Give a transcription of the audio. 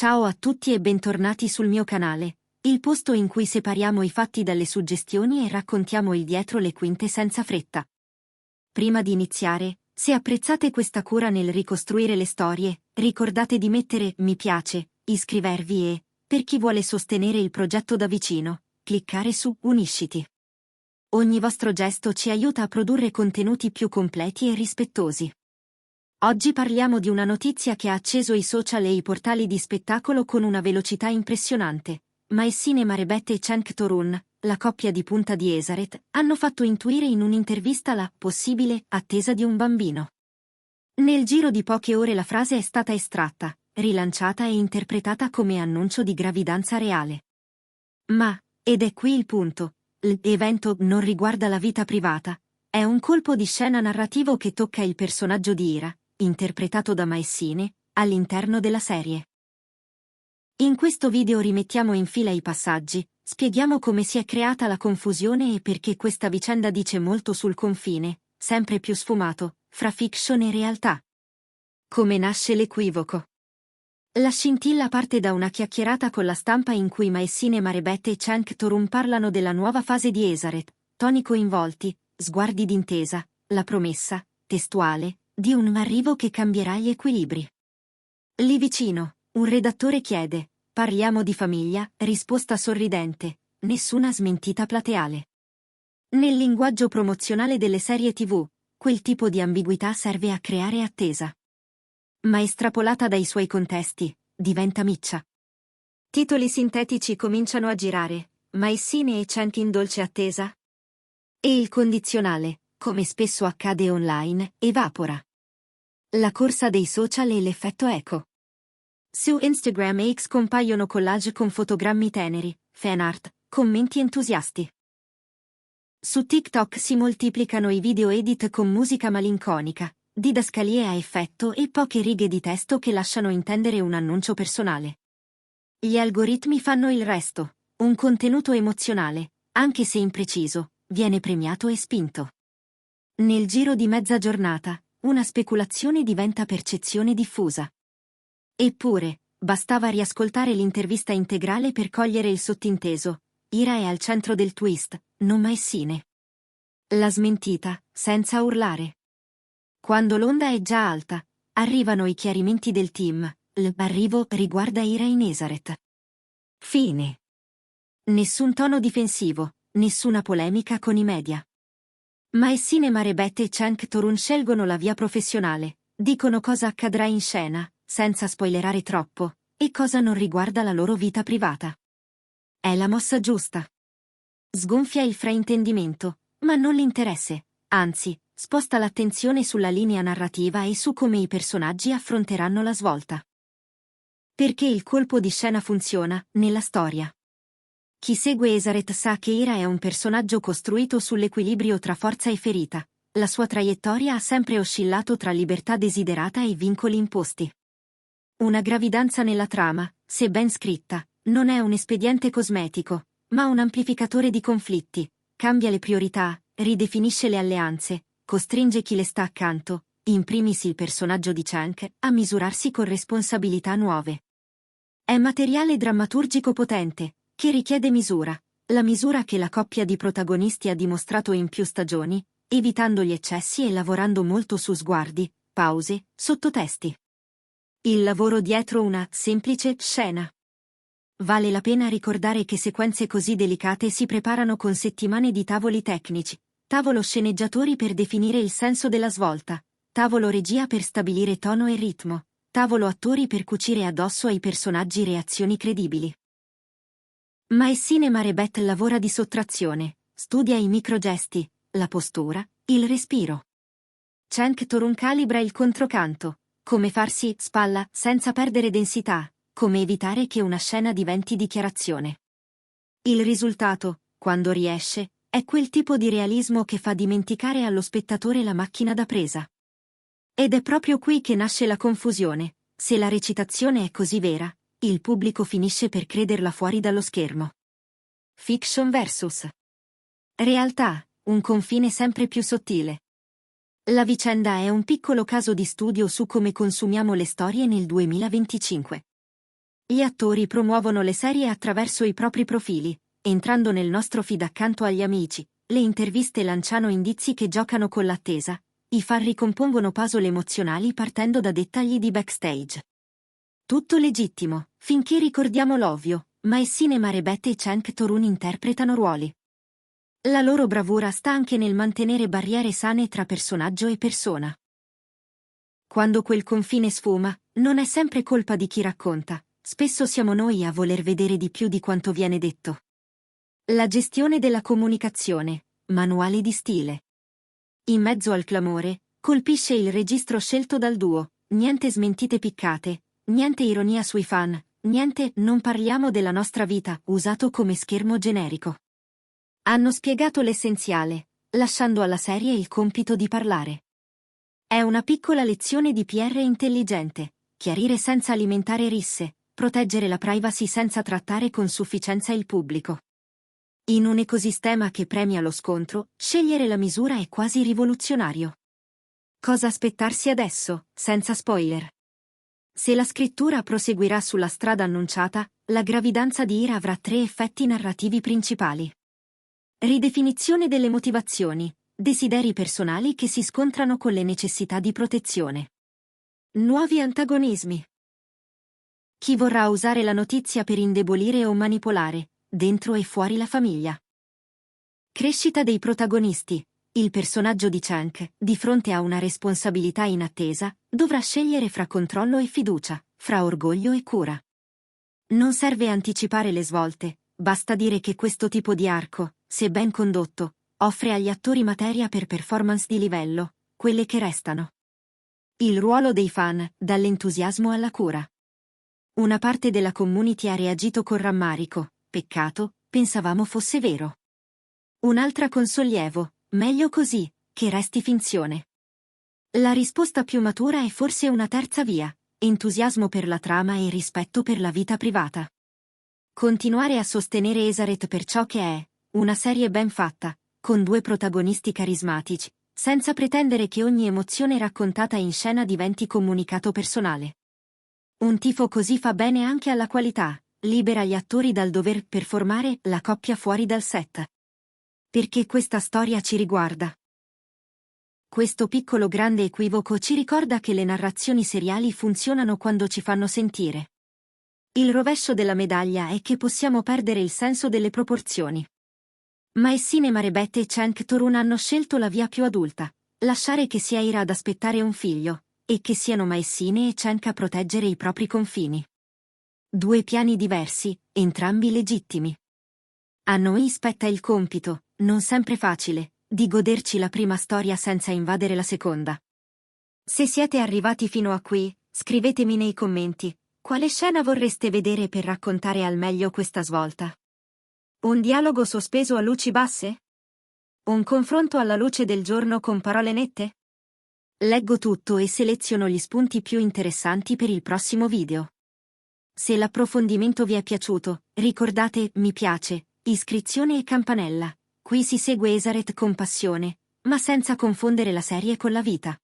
Ciao a tutti e bentornati sul mio canale, il posto in cui separiamo i fatti dalle suggestioni e raccontiamo il dietro le quinte senza fretta. Prima di iniziare, se apprezzate questa cura nel ricostruire le storie, ricordate di mettere mi piace, iscrivervi e, per chi vuole sostenere il progetto da vicino, cliccare su Unisciti. Ogni vostro gesto ci aiuta a produrre contenuti più completi e rispettosi. Oggi parliamo di una notizia che ha acceso i social e i portali di spettacolo con una velocità impressionante. Maessine Marabetti e Cenk Torun, la coppia di punta di Esaret, hanno fatto intuire in un'intervista la possibile attesa di un bambino. Nel giro di poche ore la frase è stata estratta, rilanciata e interpretata come annuncio di gravidanza reale. Ma, ed è qui il punto, l'evento non riguarda la vita privata, è un colpo di scena narrativo che tocca il personaggio di Ira, interpretato da Maessine, all'interno della serie. In questo video rimettiamo in fila i passaggi, spieghiamo come si è creata la confusione e perché questa vicenda dice molto sul confine, sempre più sfumato, fra fiction e realtà. Come nasce l'equivoco? La scintilla parte da una chiacchierata con la stampa in cui Maessine Marabetti e Cenk Torun parlano della nuova fase di Esaret, toni coinvolti, sguardi d'intesa, la promessa, testuale, di un arrivo che cambierà gli equilibri. Lì vicino, un redattore chiede, parliamo di famiglia, risposta sorridente, nessuna smentita plateale. Nel linguaggio promozionale delle serie TV, quel tipo di ambiguità serve a creare attesa. Ma estrapolata dai suoi contesti, diventa miccia. Titoli sintetici cominciano a girare, Maessine e Cenk in dolce attesa? E il condizionale, come spesso accade online, evapora. La corsa dei social e l'effetto eco. Su Instagram e X compaiono collage con fotogrammi teneri, fan art, commenti entusiasti. Su TikTok si moltiplicano i video edit con musica malinconica, didascalie a effetto e poche righe di testo che lasciano intendere un annuncio personale. Gli algoritmi fanno il resto, un contenuto emozionale, anche se impreciso, viene premiato e spinto. Nel giro di mezza giornata, una speculazione diventa percezione diffusa. Eppure, bastava riascoltare l'intervista integrale per cogliere il sottinteso. Ira è al centro del twist, non Maessine. La smentita, senza urlare. Quando l'onda è già alta, arrivano i chiarimenti del team, l'arrivo riguarda Ira in Esaret. Fine. Nessun tono difensivo, nessuna polemica con i media. Maessine Marabetti e Cenk Torun scelgono la via professionale, dicono cosa accadrà in scena, senza spoilerare troppo, e cosa non riguarda la loro vita privata. È la mossa giusta. Sgonfia il fraintendimento, ma non l'interesse, anzi, sposta l'attenzione sulla linea narrativa e su come i personaggi affronteranno la svolta. Perché il colpo di scena funziona, nella storia. Chi segue Esaret sa che Ira è un personaggio costruito sull'equilibrio tra forza e ferita. La sua traiettoria ha sempre oscillato tra libertà desiderata e vincoli imposti. Una gravidanza nella trama, se ben scritta, non è un espediente cosmetico, ma un amplificatore di conflitti, cambia le priorità, ridefinisce le alleanze, costringe chi le sta accanto, in primis il personaggio di Cenk, a misurarsi con responsabilità nuove. È materiale drammaturgico potente, che richiede misura, la misura che la coppia di protagonisti ha dimostrato in più stagioni, evitando gli eccessi e lavorando molto su sguardi, pause, sottotesti. Il lavoro dietro una semplice scena. Vale la pena ricordare che sequenze così delicate si preparano con settimane di tavoli tecnici, tavolo sceneggiatori per definire il senso della svolta, tavolo regia per stabilire tono e ritmo, tavolo attori per cucire addosso ai personaggi reazioni credibili. Maessine Marabetti lavora di sottrazione, studia i microgesti, la postura, il respiro. Cenk Torun calibra il controcanto, come farsi spalla senza perdere densità, come evitare che una scena diventi dichiarazione. Il risultato, quando riesce, è quel tipo di realismo che fa dimenticare allo spettatore la macchina da presa. Ed è proprio qui che nasce la confusione, se la recitazione è così vera, il pubblico finisce per crederla fuori dallo schermo. Fiction vs. realtà, un confine sempre più sottile. La vicenda è un piccolo caso di studio su come consumiamo le storie nel 2025. Gli attori promuovono le serie attraverso i propri profili, entrando nel nostro feed accanto agli amici, le interviste lanciano indizi che giocano con l'attesa, i fan ricompongono puzzle emozionali partendo da dettagli di backstage. Tutto legittimo, finché ricordiamo l'ovvio, Maessine Marebette e Cenk Torun interpretano ruoli. La loro bravura sta anche nel mantenere barriere sane tra personaggio e persona. Quando quel confine sfuma, non è sempre colpa di chi racconta, spesso siamo noi a voler vedere di più di quanto viene detto. La gestione della comunicazione, manuale di stile. In mezzo al clamore, colpisce il registro scelto dal duo, niente smentite piccate, niente ironia sui fan, niente "non parliamo della nostra vita" usato come schermo generico. Hanno spiegato l'essenziale, lasciando alla serie il compito di parlare. È una piccola lezione di PR intelligente, chiarire senza alimentare risse, proteggere la privacy senza trattare con sufficienza il pubblico. In un ecosistema che premia lo scontro, scegliere la misura è quasi rivoluzionario. Cosa aspettarsi adesso, senza spoiler? Se la scrittura proseguirà sulla strada annunciata, la gravidanza di Ira avrà 3 effetti narrativi principali. Ridefinizione delle motivazioni, desideri personali che si scontrano con le necessità di protezione. Nuovi antagonismi. Chi vorrà usare la notizia per indebolire o manipolare, dentro e fuori la famiglia. Crescita dei protagonisti. Il personaggio di Cenk, di fronte a una responsabilità inattesa, dovrà scegliere fra controllo e fiducia, fra orgoglio e cura. Non serve anticipare le svolte, basta dire che questo tipo di arco, se ben condotto, offre agli attori materia per performance di livello, quelle che restano. Il ruolo dei fan, dall'entusiasmo alla cura. Una parte della community ha reagito con rammarico, peccato, pensavamo fosse vero. Un'altra con sollievo, meglio così, che resti finzione. La risposta più matura è forse una terza via, entusiasmo per la trama e rispetto per la vita privata. Continuare a sostenere Esaret per ciò che è, una serie ben fatta, con 2 protagonisti carismatici, senza pretendere che ogni emozione raccontata in scena diventi comunicato personale. Un tifo così fa bene anche alla qualità, libera gli attori dal dover performare la coppia fuori dal set. Perché questa storia ci riguarda. Questo piccolo grande equivoco ci ricorda che le narrazioni seriali funzionano quando ci fanno sentire. Il rovescio della medaglia è che possiamo perdere il senso delle proporzioni. Maessine Marebette e Cenk Torun hanno scelto la via più adulta, lasciare che sia Ira ad aspettare un figlio, e che siano Maessine e Cenk a proteggere i propri confini. 2 piani diversi, entrambi legittimi. A noi spetta il compito, non sempre facile, di goderci la prima storia senza invadere la seconda. Se siete arrivati fino a qui, scrivetemi nei commenti, quale scena vorreste vedere per raccontare al meglio questa svolta? Un dialogo sospeso a luci basse? Un confronto alla luce del giorno con parole nette? Leggo tutto e seleziono gli spunti più interessanti per il prossimo video. Se l'approfondimento vi è piaciuto, ricordate mi piace, iscrizione e campanella. Qui si segue Esaret con passione, ma senza confondere la serie con la vita.